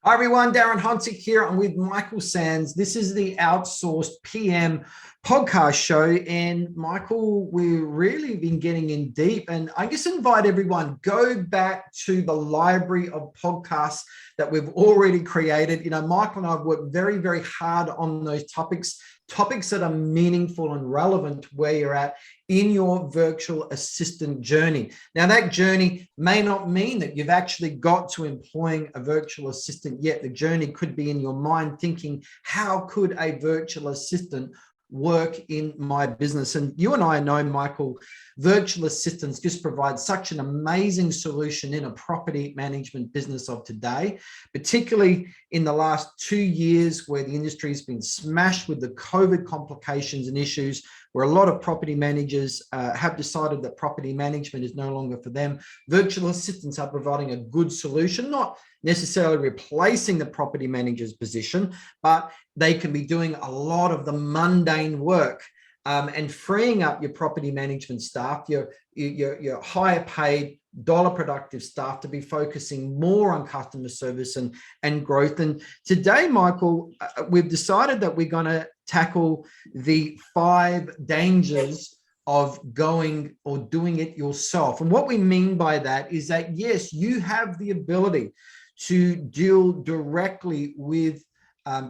Hi everyone, Darren Hunt here. I'm with Michael Sands. This is the Outsourced PM Podcast Show. And Michael, we've really been getting in deep. And I just invite everyone, go back to the library of podcasts that we've already created. You know, Michael and I have worked very, very hard on those topics that are meaningful and relevant to where you're at in your virtual assistant journey. Now, that journey may not mean that you've actually got to employing a virtual assistant yet. The journey could be in your mind thinking, how could a virtual assistant work in my business? And you and I know, Michael, virtual assistants just provide such an amazing solution in a property management business of today, particularly in the last 2 years where the industry has been smashed with the COVID complications and issues, where a lot of property managers have decided that property management is no longer for them. Virtual assistants are providing a good solution, not necessarily replacing the property manager's position, but they can be doing a lot of the mundane work and freeing up your property management staff, your higher paid, dollar productive staff to be focusing more on customer service and growth. And today, Michael, we've decided that we're going to tackle the 5 dangers of going or doing it yourself. And what we mean by that is that, yes, you have the ability to deal directly with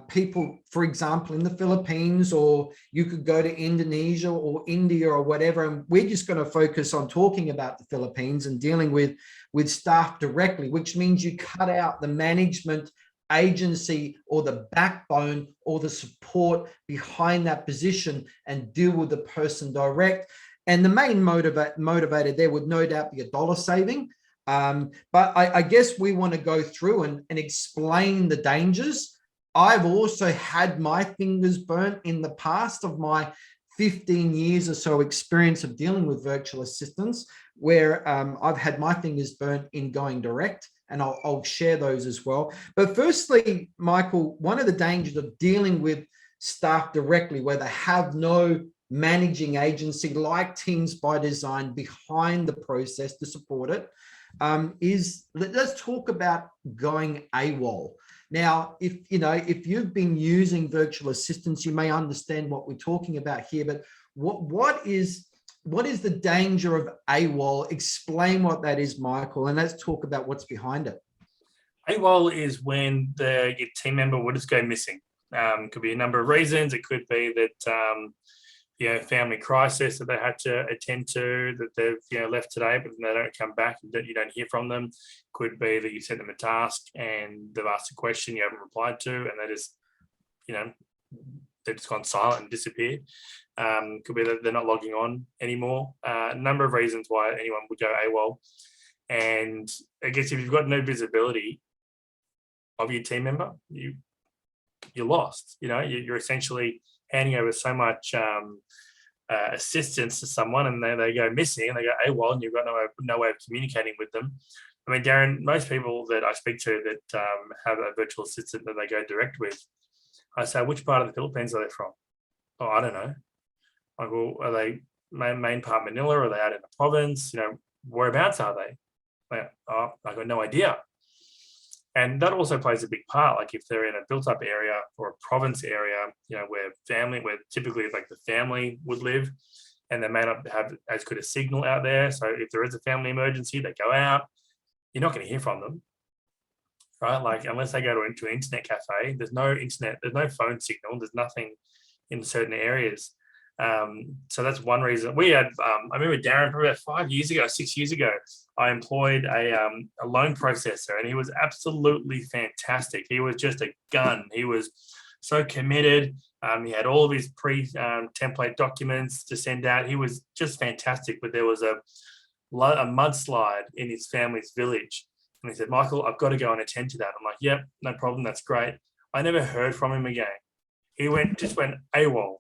people, for example, in the Philippines, or you could go to Indonesia or India or whatever. And we're just going to focus on talking about the Philippines and dealing with staff directly, which means you cut out the management agency or the backbone or the support behind that position and deal with the person direct. And the main motivator there would no doubt be a dollar saving. But I guess we want to go through and explain the dangers. I've also had my fingers burnt in the past of my 15 years or so experience of dealing with virtual assistants, where I've had my fingers burnt in going direct, and I'll share those as well. But firstly, Michael, one of the dangers of dealing with staff directly where they have no managing agency like Teams by Design behind the process to support it, is let's talk about going AWOL. Now, if you've been using virtual assistants, you may understand what we're talking about here. But what is the danger of AWOL? Explain what that is, Michael, and let's talk about what's behind it. AWOL is when your team member would just go missing. Could be a number of reasons. It could be that family crisis that they had to attend to, that they've left today, but they don't come back, that you don't hear from them. Could be that you sent them a task and they've asked a question you haven't replied to, and they've just gone silent and disappeared. Could be that they're not logging on anymore. A number of reasons why anyone would go AWOL. And I guess if you've got no visibility of your team member, you're lost. You're essentially handing over so much assistance to someone, and they go missing and they go AWOL, and you've got no way of communicating with them. I mean, Darren, most people that I speak to that have a virtual assistant that they go direct with, I say, which part of the Philippines are they from? Oh, I don't know. I go, are they main part Manila? Or are they out in the province? Whereabouts are they? Like, oh, I got no idea. And that also plays a big part. Like if they're in a built-up area or a province area, where typically like the family would live, and they may not have as good a signal out there. So if there is a family emergency, they go out. You're not going to hear from them, right? Like unless they go to an internet cafe, there's no internet, there's no phone signal, there's nothing in certain areas. So that's one reason. We had, I remember Darren, probably about 6 years ago, I employed a loan processor, and he was absolutely fantastic. He was just a gun. He was so committed. He had all of his template documents to send out. He was just fantastic. But there was a mudslide in his family's village, and he said, "Michael, I've got to go and attend to that." I'm like, "Yep, no problem. That's great." I never heard from him again. He just went AWOL.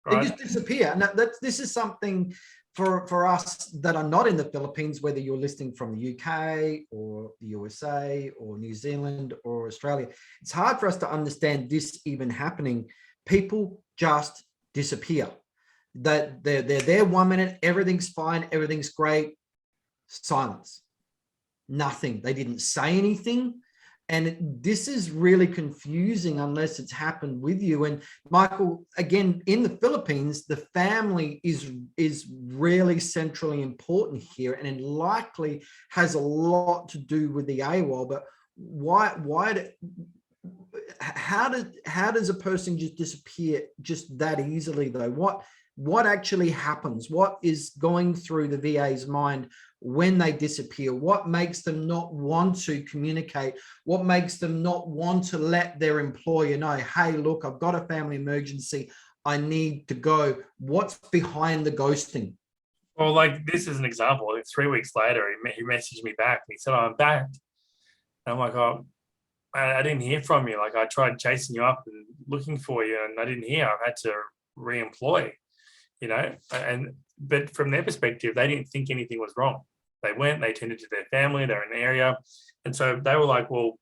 Right? They just disappear. Now, this is something for us that are not in the Philippines, whether you're listening from the UK or the USA or New Zealand or Australia. It's hard for us to understand this even happening. People just disappear. That they're there 1 minute, everything's fine, everything's great, silence, nothing. They didn't say anything. And this is really confusing unless it's happened with you. And Michael, again, in the Philippines, the family is really centrally important here, and it likely has a lot to do with the AWOL. But how does a person just disappear just that easily though? What actually happens? What is going through the VA's mind when they disappear? What makes them not want to communicate? What makes them not want to let their employer know, hey, look, I've got a family emergency, I need to go? What's behind the ghosting? Well, like this is an example. 3 weeks later, he messaged me back and he said, oh, I'm back. And I'm like, oh, I didn't hear from you. Like I tried chasing you up and looking for you and I didn't hear. I've had to re-employ. But from their perspective, they didn't think anything was wrong. They tended to their family, they're in the area. And so they were like, well,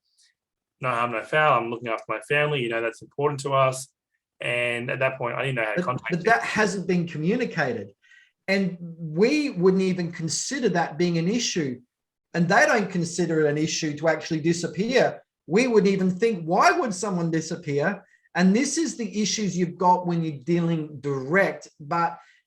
no harm, no foul. I'm looking after my family. That's important to us. And at that point, I didn't know how to contact you. But that hasn't been communicated. And we wouldn't even consider that being an issue. And they don't consider it an issue to actually disappear. We wouldn't even think, why would someone disappear? And this is the issues you've got when you're dealing direct,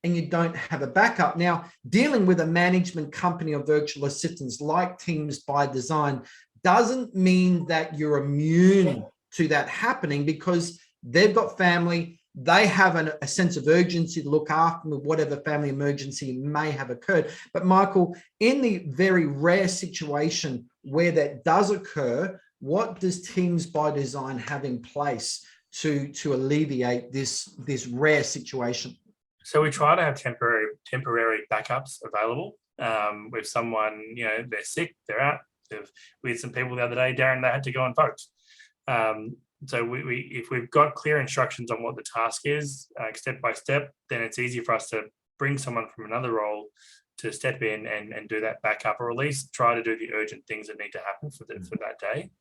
and you don't have a backup. Now, dealing with a management company or virtual assistants like Teams by Design doesn't mean that you're immune to that happening, because they've got family, they have a sense of urgency to look after whatever family emergency may have occurred. But Michael, in the very rare situation where that does occur, what does Teams by Design have in place to alleviate this rare situation? So we try to have temporary backups available. With someone, they're sick, they're out. We had some people the other day, Darren, they had to go on boats. So if we've got clear instructions on what the task is, step by step, then it's easy for us to bring someone from another role to step in and do that backup, or at least try to do the urgent things that need to happen for that day.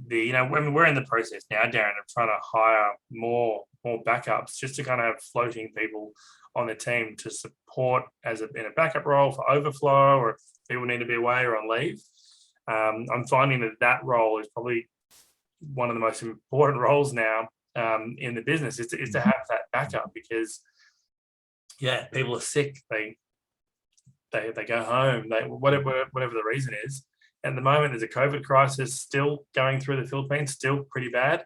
When we're in the process now, Darren, of trying to hire more backups, just to kind of have floating people on the team to support in a backup role for overflow, or if people need to be away or on leave. I'm finding that role is probably one of the most important roles now in the business, is to have that backup, because people are sick, they go home, whatever the reason is. At the moment, there's a COVID crisis still going through the Philippines, still pretty bad.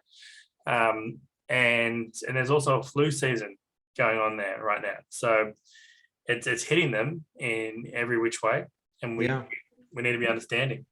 And there's also a flu season going on there right now. So it's hitting them in every which way. And we need to be understanding.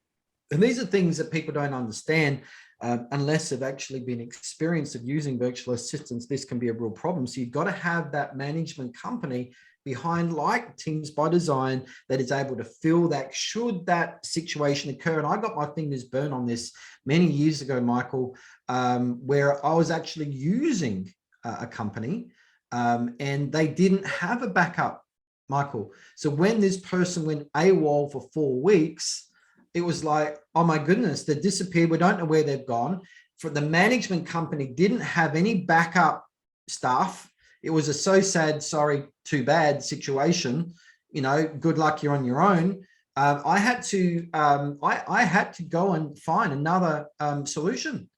And these are things that people don't understand unless they've actually been experienced of using virtual assistants. This can be a real problem. So you've got to have that management company behind, like Teams by Design, that is able to fill that should that situation occur. And I got my fingers burned on this many years ago, Michael, where I was actually using a company and they didn't have a backup, Michael. So when this person went AWOL for 4 weeks, it was like, oh my goodness, they disappeared. We don't know where they've gone. For the management company didn't have any backup staff. It was a so sad, sorry, too bad situation. Good luck, you're on your own. I had to go and find another solution.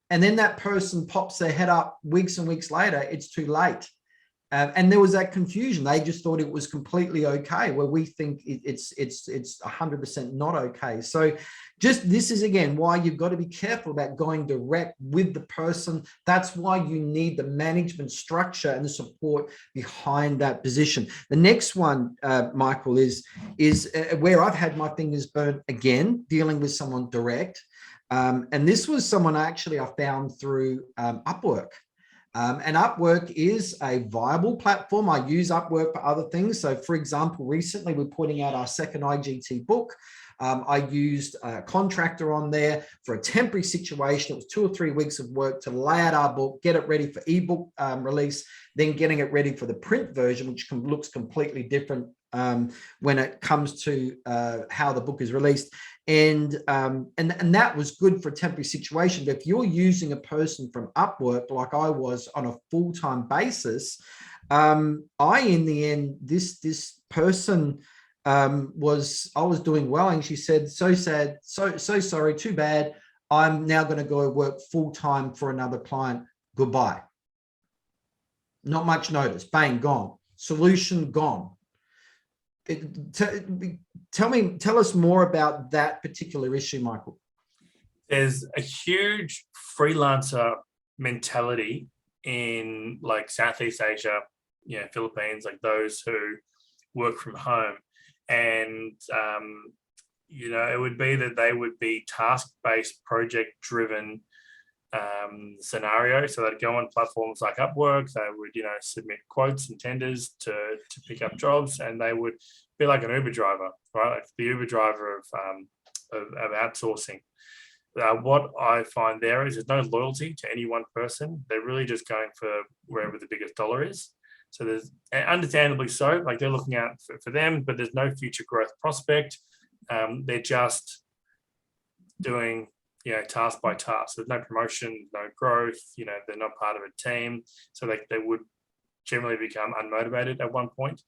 And then that person pops their head up weeks and weeks later, it's too late. And there was that confusion. They just thought it was completely okay, where we think it's 100% not okay. So this is, again, why you've got to be careful about going direct with the person. That's why you need the management structure and the support behind that position. The next one, Michael, is where I've had my fingers burnt again, dealing with someone direct. And this was someone I found through Upwork. And Upwork is a viable platform. I use Upwork for other things. So, for example, recently we're putting out our second IGT book. I used a contractor on there for a temporary situation. It was 2 or 3 weeks of work to lay out our book, get it ready for ebook release, then getting it ready for the print version, which looks completely different when it comes to how the book is released. And that was good for a temporary situation. But if you're using a person from Upwork, like I was, on a full-time basis, in the end, this person was I was doing well, and she said, "So sad, so sorry, too bad. I'm now going to go work full time for another client. Goodbye." Not much notice. Bang, gone. Solution gone. Tell us more about that particular issue, Michael. There's a huge freelancer mentality in like Southeast Asia, Philippines, like those who work from home. And, it would be that they would be task-based, project-driven scenario. So they'd go on platforms like Upwork, they would, submit quotes and tenders to pick up jobs, and they would be like an Uber driver, right? Like the Uber driver of outsourcing. What I find there is there's no loyalty to any one person. They're really just going for wherever the biggest dollar is. So there's, understandably so, like they're looking out for them, but there's no future growth prospect. They're just doing, task by task. There's no promotion, no growth, they're not part of a team. So they would generally become unmotivated at one point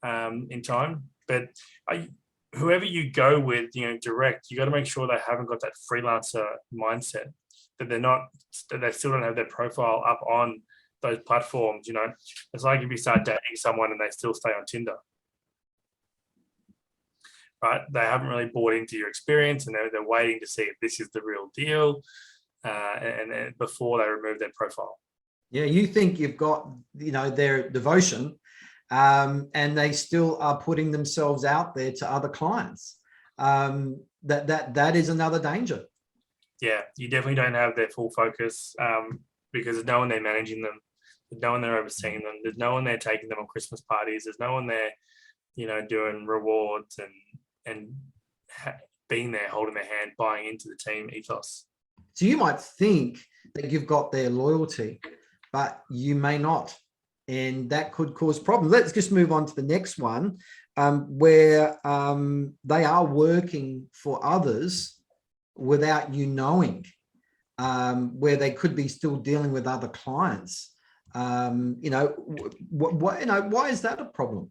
in time. But whoever you go with, direct, you got to make sure they haven't got that freelancer mindset, that they still don't have their profile up on those platforms. It's like if you start dating someone and they still stay on Tinder, right? They haven't really bought into your experience, and they're waiting to see if this is the real deal, and before they remove their profile. Yeah, you think you've got, their devotion, and they still are putting themselves out there to other clients. That is another danger. Yeah, you definitely don't have their full focus, because there's no one there managing them. There's no one there overseeing them. There's no one there taking them on Christmas parties. There's no one there, doing rewards and being there, holding their hand, buying into the team ethos. So you might think that you've got their loyalty, but you may not. And that could cause problems. Let's just move on to the next one, where they are working for others without you knowing, where they could be still dealing with other clients. Why is that a problem?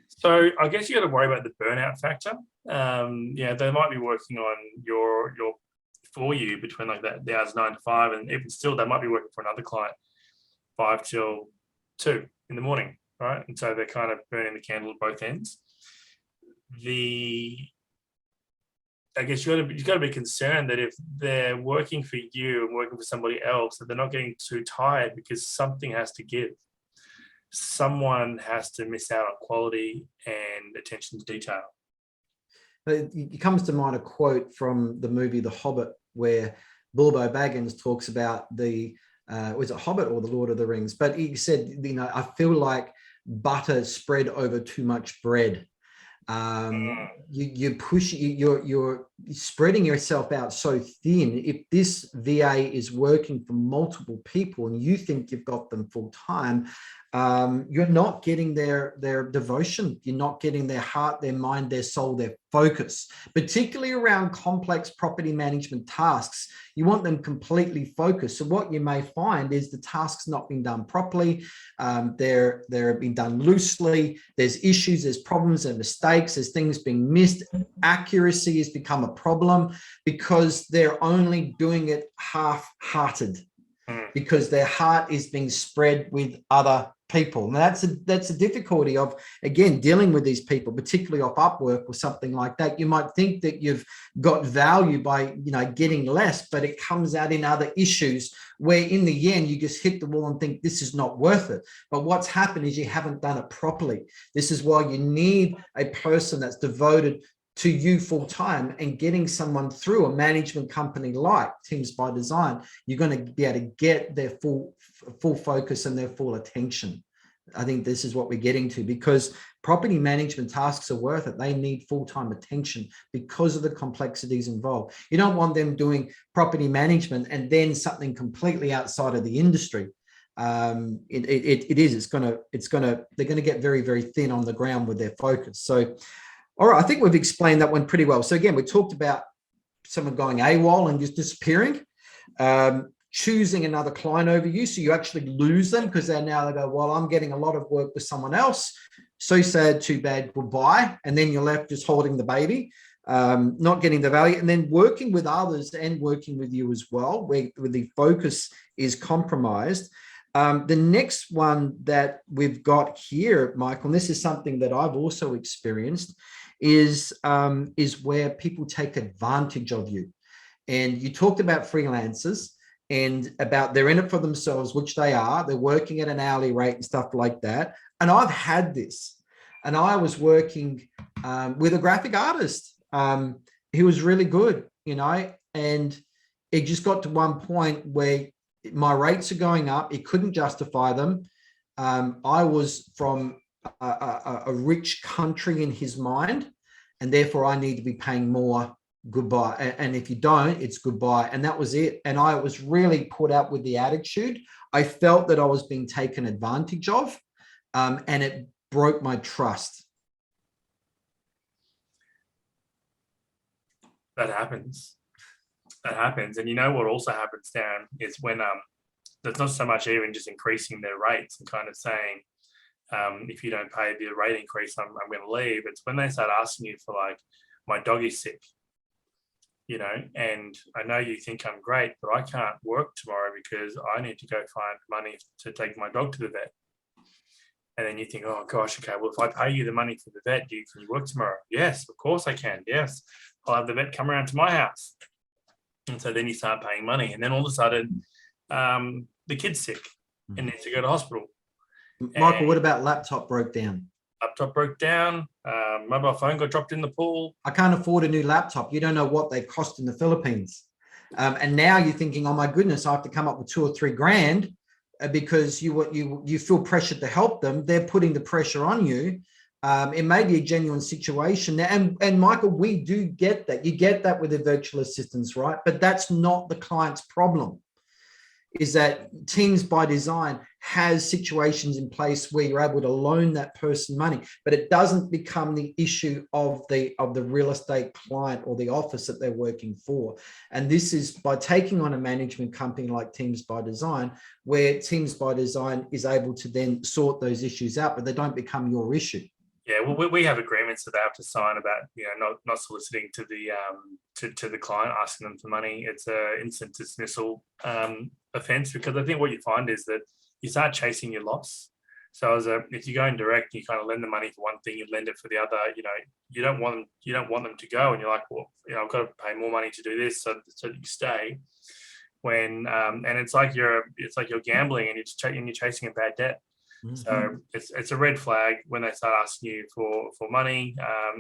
So I guess you got to worry about the burnout factor. They might be working on your for you between like the hours 9 to 5, and even still, they might be working for another client 5 till 2 in the morning, right? And so they're kind of burning the candle at both ends. I guess you've got to be concerned that if they're working for you and working for somebody else, that they're not getting too tired, because something has to give. Someone has to miss out on quality and attention to detail. It comes to mind a quote from the movie The Hobbit, where Bilbo Baggins talks about was it Hobbit or The Lord of the Rings? But he said, I feel like butter spread over too much bread. You're spreading yourself out so thin. If this VA is working for multiple people and you think you've got them full time, you're not getting their devotion. You're not getting their heart, their mind, their soul, their focus, particularly around complex property management tasks. You want them completely focused. So what you may find is the tasks not being done properly. They're being done loosely. There's issues, there's problems and mistakes, there's things being missed. Accuracy has become a problem because they're only doing it half-hearted, because their heart is being spread with other people. And that's a difficulty of, again, dealing with these people, particularly off Upwork or something like that. You might think that you've got value by, getting less, but it comes out in other issues where in the end, you just hit the wall and think this is not worth it. But what's happened is you haven't done it properly. This is why you need a person that's devoted to you full time, and getting someone through a management company like Teams by Design, you're going to be able to get their full focus and their full attention. I think this is what we're getting to, because property management tasks are worth it. They need full-time attention because of the complexities involved. You don't want them doing property management and then something completely outside of the industry. They're going to get very, very thin on the ground with their focus. So, all right, I think we've explained that one pretty well. So again, we talked about someone going AWOL and just disappearing. choosing another client over you. So you actually lose them because they go, well, I'm getting a lot of work with someone else. So sad, too bad, goodbye. And then you're left just holding the baby, not getting the value, and then working with others and working with you as well, where the focus is compromised. The next one that we've got here, Michael, and this is something that I've also experienced, is where people take advantage of you. And you talked about freelancers and about they're in it for themselves, which they are. They're working at an hourly rate and stuff like that. And I've had this. And I was working with a graphic artist. He was really good, and it just got to one point where my rates are going up. It couldn't justify them. I was from a rich country in his mind, and therefore I need to be paying more. Goodbye. And if you don't, it's goodbye. And that was it. And I was really put up with the attitude. I felt that I was being taken advantage of, and it broke my trust. That happens. And you know what also happens, Darren, is when there's not so much even just increasing their rates and kind of saying, if you don't pay the rate increase, I'm going to leave. It's when they start asking you for, like, my dog is sick, and I know you think I'm great, but I can't work tomorrow because I need to go find money to take my dog to the vet. And then you think, oh gosh, okay, well, if I pay you the money for the vet, can you work tomorrow? Yes, of course I can. Yes, I'll have the vet come around to my house. And so then you start paying money. And then all of a sudden, the kid's sick and needs to go to hospital. Michael, what about laptop broke down? Laptop broke down. Mobile phone got dropped in the pool. I can't afford a new laptop. You don't know what they cost in the Philippines. And now you're thinking, oh my goodness, I have to come up with $2 or $3 grand because you feel pressured to help them. They're putting the pressure on you. It may be a genuine situation. And Michael, we do get that. You get that with the virtual assistants, right? But that's not the client's problem. Is that Teams by Design has situations in place where you're able to loan that person money, but it doesn't become the issue of the real estate client or the office that they're working for. And this is by taking on a management company like Teams by Design, where Teams by Design is able to then sort those issues out, but they don't become your issue. Yeah, well, we have agreements that they have to sign about, not soliciting to the client, asking them for money. It's a instant dismissal offence, because I think what you find is that you start chasing your loss. So if you're going direct, you kind of lend the money for one thing, you lend it for the other. You don't want them to go, and you're like, well, I've got to pay more money to do this, so you stay. When and it's like you're gambling, and you're chasing a bad debt. Mm-hmm. So it's a red flag when they start asking you for money.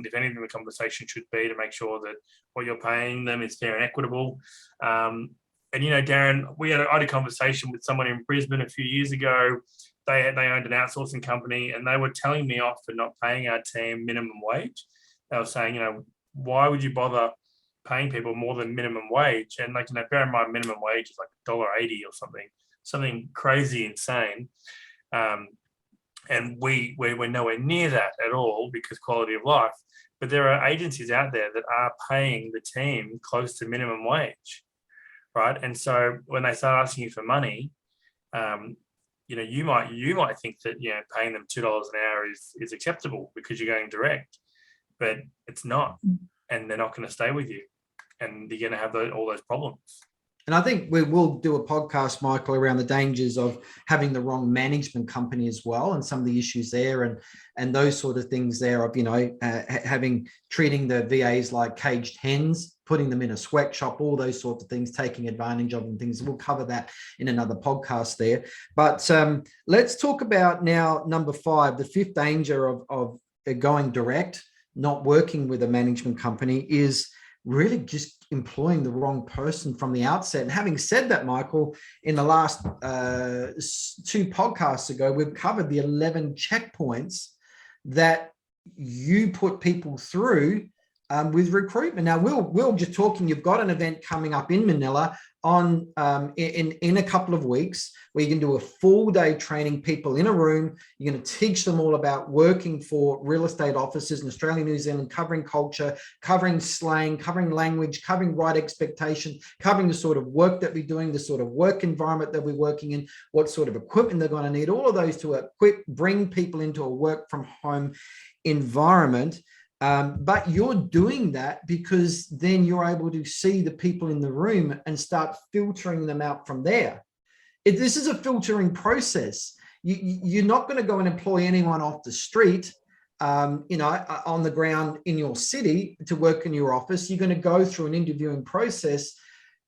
If anything, the conversation should be to make sure that what you're paying them is fair and equitable. And Darren, I had a conversation with someone in Brisbane a few years ago. They owned an outsourcing company, and they were telling me off for not paying our team minimum wage. They were saying, why would you bother paying people more than minimum wage? And bear in mind, minimum wage is like $1.80 or something crazy insane. And we're nowhere near that at all, because quality of life. But there are agencies out there that are paying the team close to minimum wage, right? And so when they start asking you for money, you might think that paying them $2 an hour is acceptable because you're going direct, but it's not, and they're not going to stay with you, and you're going to have all those problems. And I think we will do a podcast, Michael, around the dangers of having the wrong management company as well, and some of the issues there, and those sort of things there of, treating the VAs like caged hens, putting them in a sweatshop, all those sorts of things, taking advantage of them, things. We'll cover that in another podcast there. But let's talk about now number 5, the fifth danger of going direct, not working with a management company, is really just employing the wrong person from the outset. And having said that, Michael, in the last 2 podcasts ago, we've covered the 11 checkpoints that you put people through with recruitment. Now, we're just talking, you've got an event coming up in Manila on in a couple of weeks where you can do a full day training people in a room. You're going to teach them all about working for real estate offices in Australia, New Zealand, covering culture, covering slang, covering language, covering right expectation, covering the sort of work that we're doing, the sort of work environment that we're working in, what sort of equipment they're going to need, all of those to bring people into a work from home environment. But you're doing that because then you're able to see the people in the room and start filtering them out from there. This is a filtering process. You're not going to go and employ anyone off the street, on the ground in your city to work in your office. You're going to go through an interviewing process.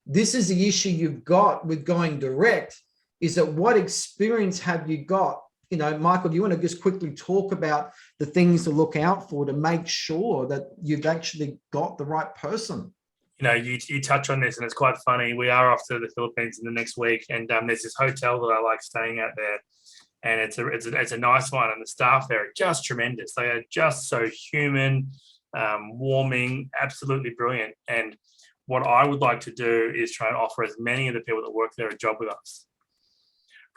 This is the issue you've got with going direct, is that what experience have you got? Michael, do you want to just quickly talk about the things to look out for to make sure that you've actually got the right person? You touch on this, and it's quite funny. We are off to the Philippines in the next week, and there's this hotel that I like staying at there, and it's a nice one, and the staff there are just tremendous. They are just so human, warming, absolutely brilliant. And what I would like to do is try and offer as many of the people that work there a job with us,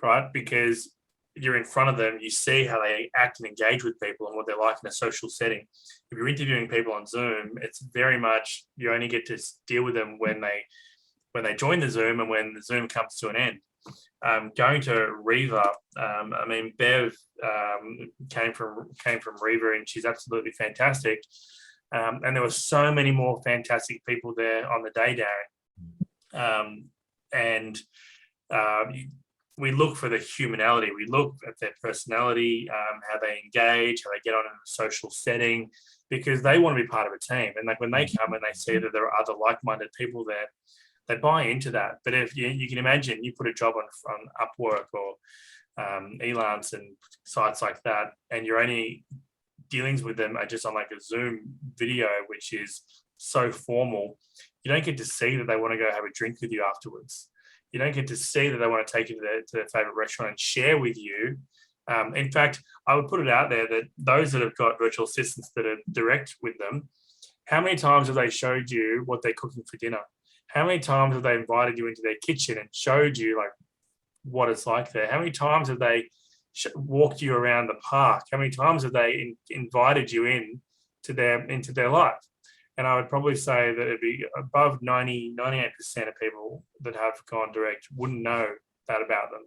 right? Because you're in front of them, you see how they act and engage with people and what they're like in a social setting. If you're interviewing people on Zoom, it's very much, you only get to deal with them when they join the Zoom and when the Zoom comes to an end. Going to Riva, Bev came from Riva, and she's absolutely fantastic. And there were so many more fantastic people there on the day, Darren. We look for the humanality. We look at their personality, how they engage, how they get on in a social setting, because they want to be part of a team. And when they come and they see that there are other like-minded people there, they buy into that. But if you can imagine, you put a job on Upwork or Elance and sites like that, and your only dealings with them are just on like a Zoom video, which is so formal, you don't get to see that they want to go have a drink with you afterwards. You don't get to see that they want to take you to their favorite restaurant and share with you. In fact, I would put it out there that those that have got virtual assistants that are direct with them, how many times have they showed you what they're cooking for dinner? How many times have they invited you into their kitchen and showed you like what it's like there? How many times have they walked you around the park? How many times have they invited you into their life? And I would probably say that it'd be above 98% of people that have gone direct wouldn't know that about them,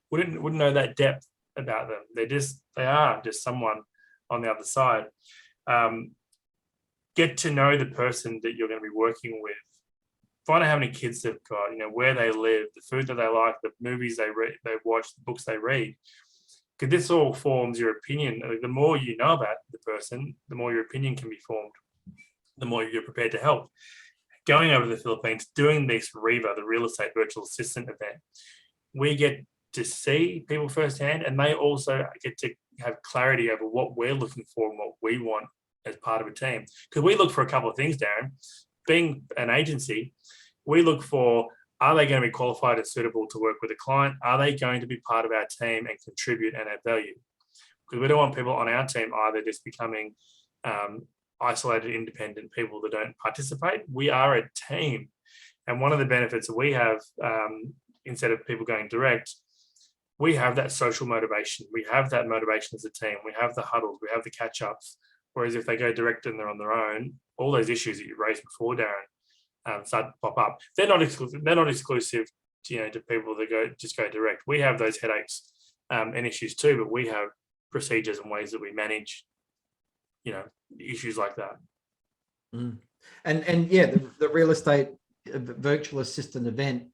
wouldn't know that depth about them. They are just someone on the other side. Get to know the person that you're going to be working with. Find out how many kids they've got, where they live, the food that they like, the movies they watch, the books they read. Because this all forms your opinion. The more you know about the person, the more your opinion can be formed, the more you're prepared to help. Going over to the Philippines, doing this Riva, the real estate virtual assistant event, we get to see people firsthand, and they also get to have clarity over what we're looking for and what we want as part of a team. Because we look for a couple of things, Darren. Being an agency, we look for, are they going to be qualified and suitable to work with a client? Are they going to be part of our team and contribute and add value? Because we don't want people on our team either just becoming isolated, independent people that don't participate. We are a team. And one of the benefits that we have, instead of people going direct, we have that social motivation. We have that motivation as a team. We have the huddles. We have the catch-ups. Whereas if they go direct and they're on their own, all those issues that you raised before, Darren, start to pop up. They're not exclusive. They're not exclusive, to people that go direct. We have those headaches and issues too, but we have procedures and ways that we manage, issues like that. And yeah, the real estate virtual assistant event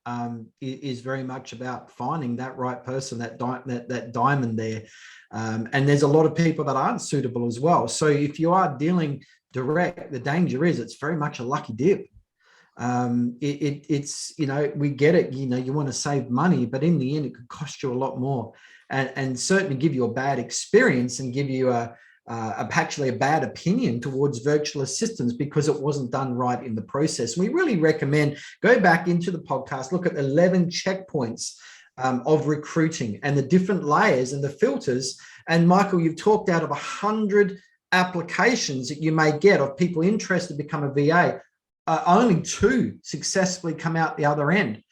is very much about finding that right person, that diamond there. And there's a lot of people that aren't suitable as well. So if you are dealing direct, the danger is it's very much a lucky dip. It's we get it, you want to save money, but in the end it could cost you a lot more, and certainly give you a bad experience and give you actually a bad opinion towards virtual assistants because it wasn't done right in the process. We really recommend go back into the podcast, look at 11 checkpoints of recruiting and the different layers and the filters. And Michael, you've talked out of 100 applications that you may get of people interested to become a VA, only 2 successfully come out the other end.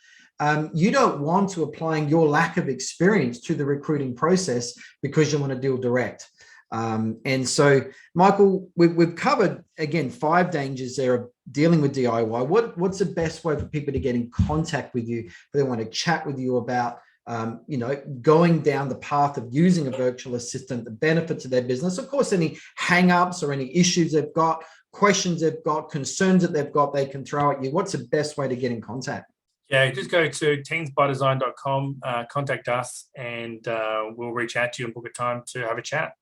You don't want to applying your lack of experience to the recruiting process because you want to deal direct. And so, Michael, we've covered, again, 5 dangers there of dealing with DIY. What's the best way for people to get in contact with you if they want to chat with you about, going down the path of using a virtual assistant, the benefits of their business, of course, any hang-ups or any issues they've got, questions they've got, concerns that they've got, they can throw at you. What's the best way to get in contact? Yeah, just go to teamsbydesign.com, contact us, and we'll reach out to you and book a time to have a chat.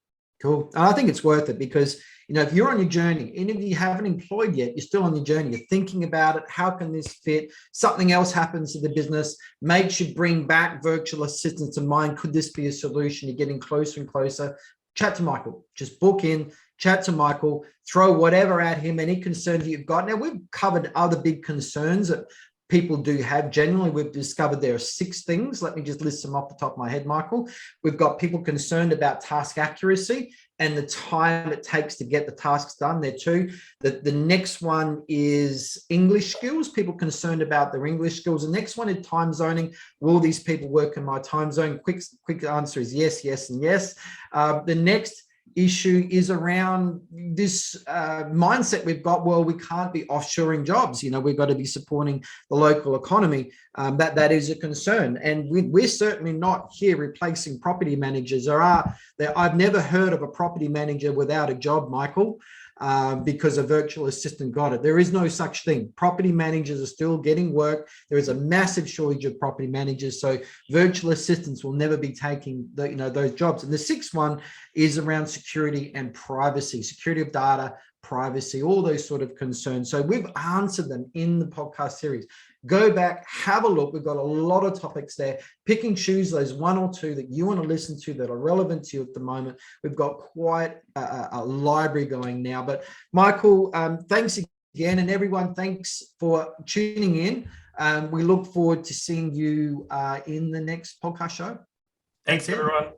Cool. And I think it's worth it because, if you're on your journey, even if you haven't employed yet, you're still on your journey. You're thinking about it. How can this fit? Something else happens to the business, makes you bring back virtual assistants to mind. Could this be a solution? You're getting closer and closer. Chat to Michael. Just book in, chat to Michael, throw whatever at him, any concerns you've got. Now, we've covered other big concerns that people do have. Generally, we've discovered there are 6 things. Let me just list them off the top of my head, Michael. We've got people concerned about task accuracy and the time it takes to get the tasks done. There too. The next one is English skills. People concerned about their English skills. The next one is time zoning. Will these people work in my time zone? Quick answer is yes, yes, and yes. The next issue is around this mindset we've got. Well, we can't be offshoring jobs. We've got to be supporting the local economy. That is a concern, and we're certainly not here replacing property managers. I've never heard of a property manager without a job, Michael, because a virtual assistant got it. There is no such thing. Property managers are still getting work. There is a massive shortage of property managers, so virtual assistants will never be taking those jobs. And the 6th one is around security and privacy, security of data, privacy, all those sort of concerns. So we've answered them in the podcast series. Go back, have a look. We've got a lot of topics there. Pick and choose those 1 or 2 that you want to listen to that are relevant to you at the moment. We've got quite a library going now. But Michael, thanks again. And everyone, thanks for tuning in. We look forward to seeing you in the next podcast show. Thanks, everyone.